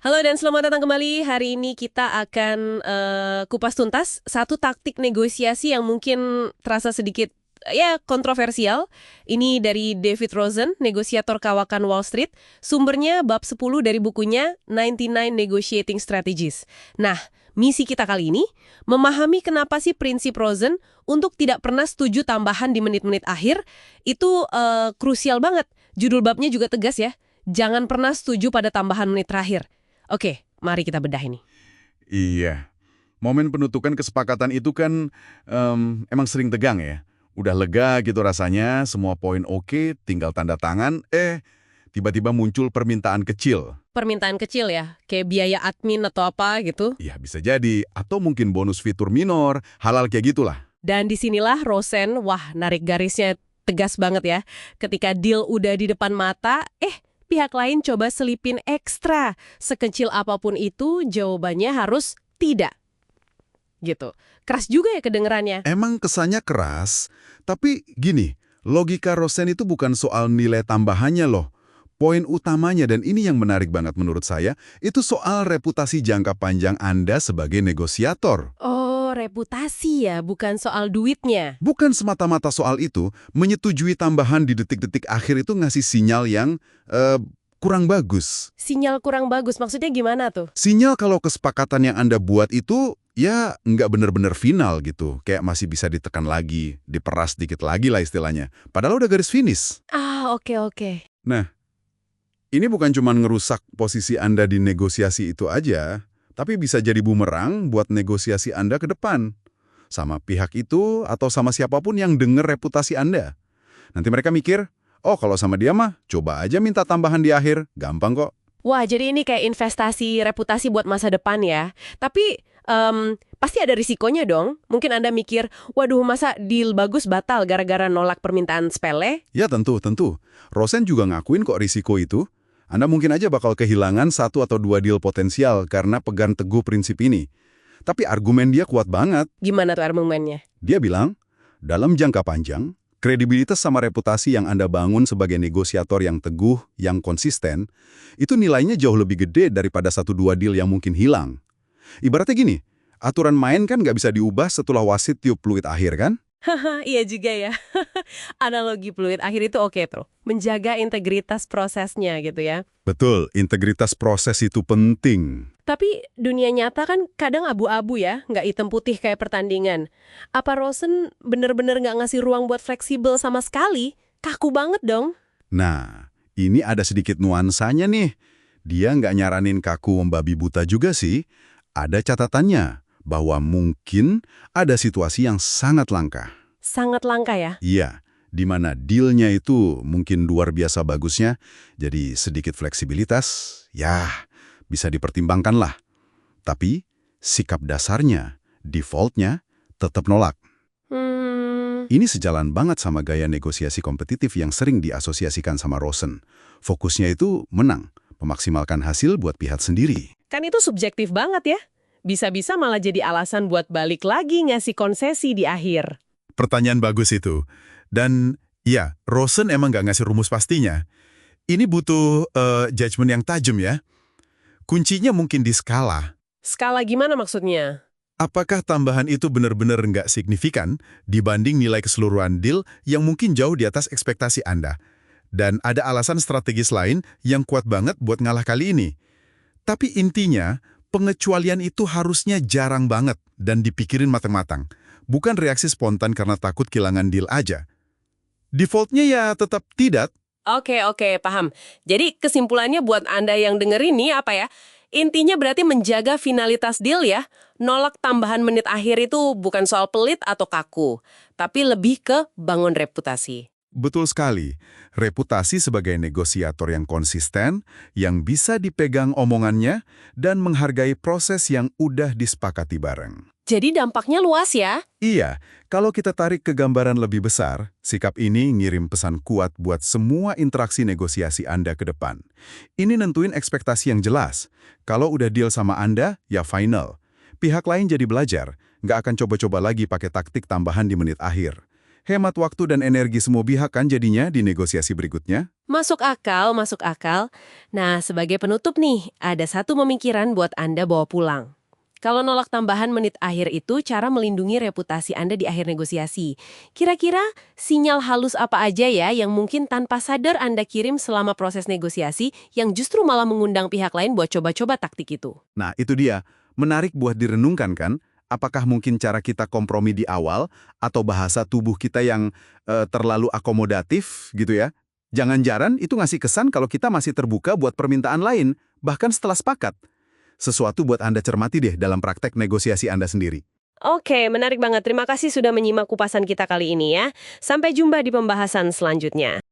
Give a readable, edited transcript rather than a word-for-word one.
Halo dan selamat datang kembali. Hari ini kita akan kupas tuntas satu taktik negosiasi yang mungkin terasa sedikit kontroversial. Ini dari David Rosen, negosiator kawakan Wall Street. Sumbernya bab 10 dari bukunya 99 Negotiating Strategies. Nah, misi kita kali ini memahami kenapa sih prinsip Rosen untuk tidak pernah setuju tambahan di menit-menit akhir itu krusial banget. Judul babnya juga tegas ya. Jangan pernah setuju pada tambahan menit terakhir. Oke, mari kita bedah ini. Iya, momen penutukan kesepakatan itu kan emang sering tegang ya. Udah lega gitu rasanya, semua poin oke, tinggal tanda tangan, tiba-tiba muncul permintaan kecil. Permintaan kecil ya, kayak biaya admin atau apa gitu. Iya bisa jadi, atau mungkin bonus fitur minor, halal kayak gitulah. Dan disinilah Rosen, narik garisnya tegas banget ya. Ketika deal udah di depan mata, pihak lain coba selipin ekstra. Sekecil apapun itu, jawabannya harus tidak. Gitu. Keras juga ya kedengerannya. Emang kesannya keras, tapi gini, logika Rosen itu bukan soal nilai tambahannya loh. Poin utamanya, dan ini yang menarik banget menurut saya, itu soal reputasi jangka panjang Anda sebagai negosiator. Oh, reputasi ya, bukan soal duitnya. Bukan semata-mata soal itu, menyetujui tambahan di detik-detik akhir itu ngasih sinyal yang kurang bagus. Sinyal kurang bagus, maksudnya gimana tuh? Sinyal kalau kesepakatan yang Anda buat itu, ya nggak benar-benar final gitu. Kayak masih bisa ditekan lagi, diperas dikit lagi lah istilahnya. Padahal udah garis finish. Oke. Nah, ini bukan cuma ngerusak posisi Anda di negosiasi itu aja, tapi bisa jadi bumerang buat negosiasi Anda ke depan. Sama pihak itu atau sama siapapun yang denger reputasi Anda. Nanti mereka mikir, oh kalau sama dia mah, coba aja minta tambahan di akhir, gampang kok. Wah, jadi ini kayak investasi reputasi buat masa depan ya. Tapi pasti ada risikonya dong. Mungkin Anda mikir, waduh masa deal bagus batal gara-gara nolak permintaan sepele? Ya tentu. Rosen juga ngakuin kok risiko itu. Anda mungkin aja bakal kehilangan 1 atau 2 deal potensial karena pegang teguh prinsip ini. Tapi argumen dia kuat banget. Gimana tuh argumennya? Dia bilang, dalam jangka panjang, kredibilitas sama reputasi yang Anda bangun sebagai negosiator yang teguh, yang konsisten, itu nilainya jauh lebih gede daripada 1-2 deal yang mungkin hilang. Ibaratnya gini, aturan main kan nggak bisa diubah setelah wasit tiup peluit akhir kan? Haha, iya juga ya. Analogi peluit akhir itu oke tuh. Menjaga integritas prosesnya gitu ya. Betul, integritas proses itu penting. Tapi dunia nyata kan kadang abu-abu ya, nggak hitam putih kayak pertandingan. Apa Rosen bener-bener nggak ngasih ruang buat fleksibel sama sekali? Kaku banget dong. Nah, ini ada sedikit nuansanya nih. Dia nggak nyaranin kaku membabi buta juga sih. Ada catatannya bahwa mungkin ada situasi yang sangat langka. Sangat langka ya? Iya, di mana dealnya itu mungkin luar biasa bagusnya, jadi sedikit fleksibilitas, ya bisa dipertimbangkan lah. Tapi sikap dasarnya, defaultnya, tetap nolak. Ini sejalan banget sama gaya negosiasi kompetitif yang sering diasosiasikan sama Rosen. Fokusnya itu menang, memaksimalkan hasil buat pihak sendiri. Kan itu subjektif banget ya? Bisa-bisa malah jadi alasan buat balik lagi ngasih konsesi di akhir. Pertanyaan bagus itu. Dan ya, Rosen emang nggak ngasih rumus pastinya. Ini butuh judgement yang tajam ya. Kuncinya mungkin di skala. Skala gimana maksudnya? Apakah tambahan itu benar-benar nggak signifikan dibanding nilai keseluruhan deal yang mungkin jauh di atas ekspektasi Anda? Dan ada alasan strategis lain yang kuat banget buat ngalah kali ini. Tapi intinya, pengecualian itu harusnya jarang banget dan dipikirin matang-matang. Bukan reaksi spontan karena takut kehilangan deal aja. Defaultnya ya tetap tidak. Oke, paham. Jadi kesimpulannya buat Anda yang denger ini apa ya? Intinya berarti menjaga finalitas deal ya. Nolak tambahan menit akhir itu bukan soal pelit atau kaku, tapi lebih ke bangun reputasi. Betul sekali. Reputasi sebagai negosiator yang konsisten, yang bisa dipegang omongannya, dan menghargai proses yang udah disepakati bareng. Jadi dampaknya luas ya? Iya, kalau kita tarik ke gambaran lebih besar, sikap ini ngirim pesan kuat buat semua interaksi negosiasi Anda ke depan. Ini nentuin ekspektasi yang jelas. Kalau udah deal sama Anda, ya final. Pihak lain jadi belajar, nggak akan coba-coba lagi pakai taktik tambahan di menit akhir. Hemat waktu dan energi semua pihak kan jadinya di negosiasi berikutnya. Masuk akal, masuk akal. Nah, sebagai penutup nih, ada satu pemikiran buat Anda bawa pulang. Kalau nolak tambahan menit akhir itu cara melindungi reputasi Anda di akhir negosiasi. Kira-kira sinyal halus apa aja ya yang mungkin tanpa sadar Anda kirim selama proses negosiasi yang justru malah mengundang pihak lain buat coba-coba taktik itu? Nah, itu dia. Menarik buat direnungkan kan? Apakah mungkin cara kita kompromi di awal atau bahasa tubuh kita yang terlalu akomodatif gitu ya? Jangan-jangan itu ngasih kesan kalau kita masih terbuka buat permintaan lain, bahkan setelah sepakat. Sesuatu buat Anda cermati deh dalam praktek negosiasi Anda sendiri. Oke, menarik banget. Terima kasih sudah menyimak kupasan kita kali ini ya. Sampai jumpa di pembahasan selanjutnya.